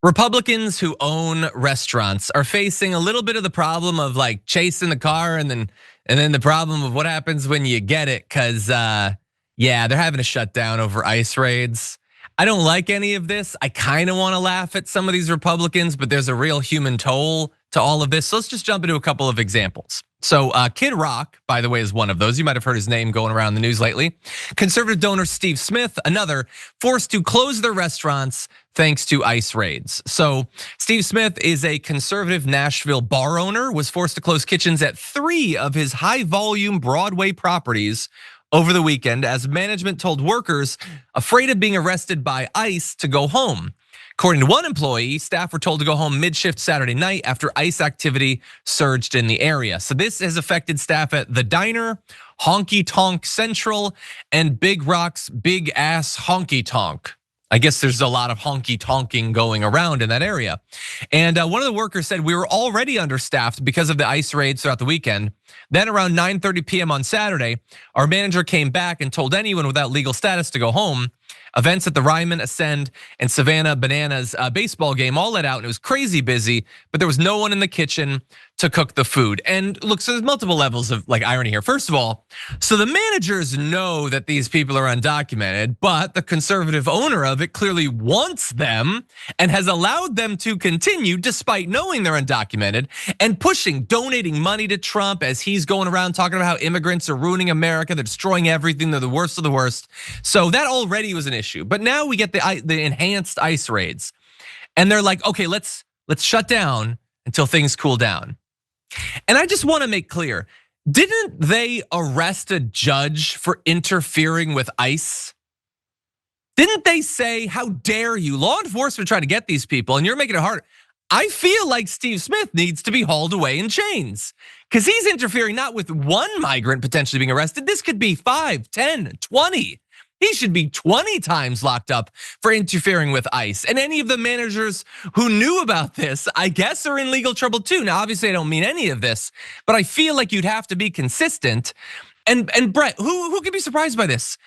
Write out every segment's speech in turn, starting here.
Republicans who own restaurants are facing a little bit of the problem of like chasing the car and then the problem of what happens when you get it, cuz yeah, they're having to shut down over ICE raids. I don't like any of this. I kind of want to laugh at some of these Republicans, but there's a real human toll to all of this. So let's just jump into a couple of examples. So Kid Rock, by the way, is one of those. You might have heard his name going around the news lately. Conservative donor Steve Smith, another, forced to close their restaurants thanks to ICE raids. So Steve Smith is a conservative Nashville bar owner, was forced to close kitchens at 3 of his high volume Broadway properties over the weekend as management told workers afraid of being arrested by ICE to go home. According to one employee, staff were told to go home mid-shift Saturday night after ICE activity surged in the area. So this has affected staff at The Diner, Honky Tonk Central, and Big Rock's Big Ass Honky Tonk. I guess there's a lot of honky tonking going around in that area. And one of the workers said, we were already understaffed because of the ICE raids throughout the weekend. Then around 9:30 p.m. on Saturday, our manager came back and told anyone without legal status to go home. Events at the Ryman, Ascend, and Savannah Bananas baseball game all let out, and it was crazy busy, but there was no one in the kitchen to cook the food. And look, so there's multiple levels of like irony here. First of all, so the managers know that these people are undocumented, but the conservative owner of it clearly wants them and has allowed them to continue despite knowing they're undocumented and donating money to Trump as he's going around talking about how immigrants are ruining America, they're destroying everything, they're the worst of the worst. So that already was an issue. But now we get the enhanced ICE raids. And they're like, okay, let's shut down until things cool down. And I just want to make clear, didn't they arrest a judge for interfering with ICE? Didn't they say, how dare you? Law enforcement trying to get these people and you're making it hard. I feel like Steve Smith needs to be hauled away in chains because he's interfering not with one migrant potentially being arrested. This could be 5, 10, 20. He should be 20 times locked up for interfering with ICE. And any of the managers who knew about this, I guess, are in legal trouble too. Now, obviously, I don't mean any of this, but I feel like you'd have to be consistent. And Brett, who can be surprised by this?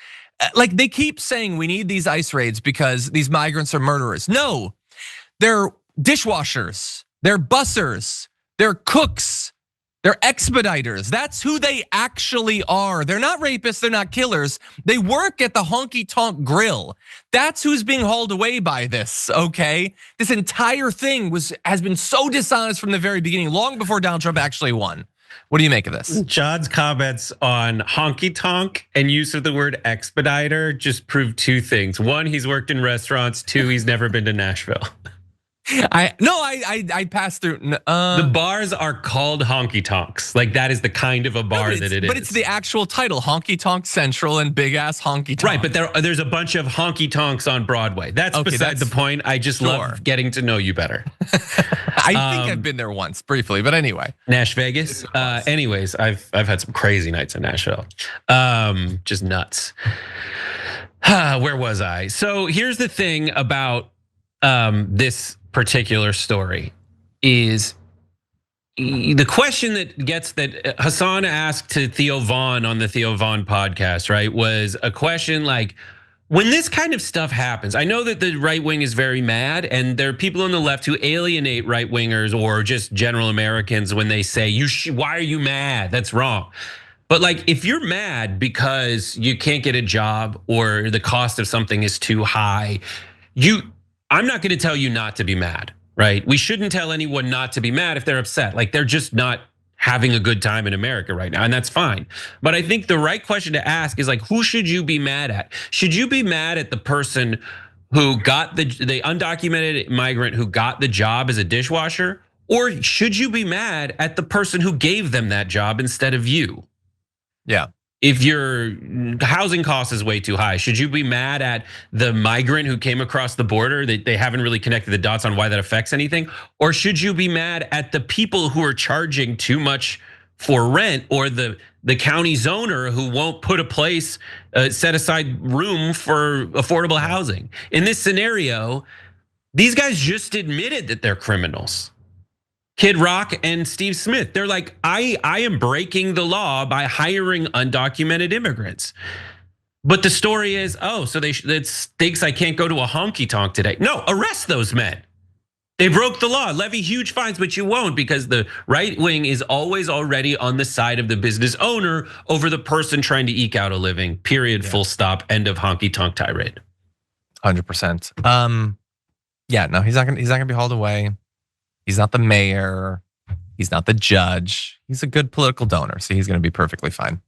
Like they keep saying we need these ICE raids because these migrants are murderers. No, they're dishwashers, they're bussers, they're cooks. They're expediters. That's who they actually are. They're not rapists, they're not killers. They work at the honky tonk grill. That's who's being hauled away by this, okay? This entire thing has been so dishonest from the very beginning, long before Donald Trump actually won. What do you make of this? John's comments on honky tonk and use of the word expediter just proved 2 things. 1, he's worked in restaurants. 2, he's never been to Nashville. I passed through. The bars are called honky tonks. Like that is the kind of a bar that it is. But it's the actual title, Honky Tonk Central and Big Ass Honky Tonk. Right, but there's a bunch of honky tonks on Broadway. That's beside the point. I just love getting to know you better. I think I've been there once briefly, but anyway. Nash Vegas. Anyways, I've had some crazy nights in Nashville. Just nuts. Where was I? So here's the thing about this particular story is the question that Hassan asked to Theo Vaughn on the Theo Vaughn podcast, right? Was a question like, when this kind of stuff happens, I know that the right wing is very mad and there are people on the left who alienate right wingers or just general Americans when they say, why are you mad? That's wrong. But like, if you're mad because you can't get a job or the cost of something is too high, I'm not gonna tell you not to be mad, right? We shouldn't tell anyone not to be mad if they're upset. Like they're just not having a good time in America right now, and that's fine. But I think the right question to ask is like, who should you be mad at? Should you be mad at the person who got the undocumented migrant who got the job as a dishwasher? Or should you be mad at the person who gave them that job instead of you? Yeah. If your housing cost is way too high, should you be mad at the migrant who came across the border? They haven't really connected the dots on why that affects anything. Or should you be mad at the people who are charging too much for rent or the county's owner who won't put a place, set aside room for affordable housing? In this scenario, these guys just admitted that they're criminals. Kid Rock and Steve Smith, they're like, I am breaking the law by hiring undocumented immigrants. But the story is, oh, so it stinks I can't go to a honky tonk today. No, arrest those men. They broke the law. Levy huge fines, but you won't, because the right wing is always already on the side of the business owner over the person trying to eke out a living. Period. Full stop. End of honky tonk tirade. 100%. Yeah, no, he's not gonna be hauled away. He's not the mayor. He's not the judge. He's a good political donor, so he's gonna be perfectly fine.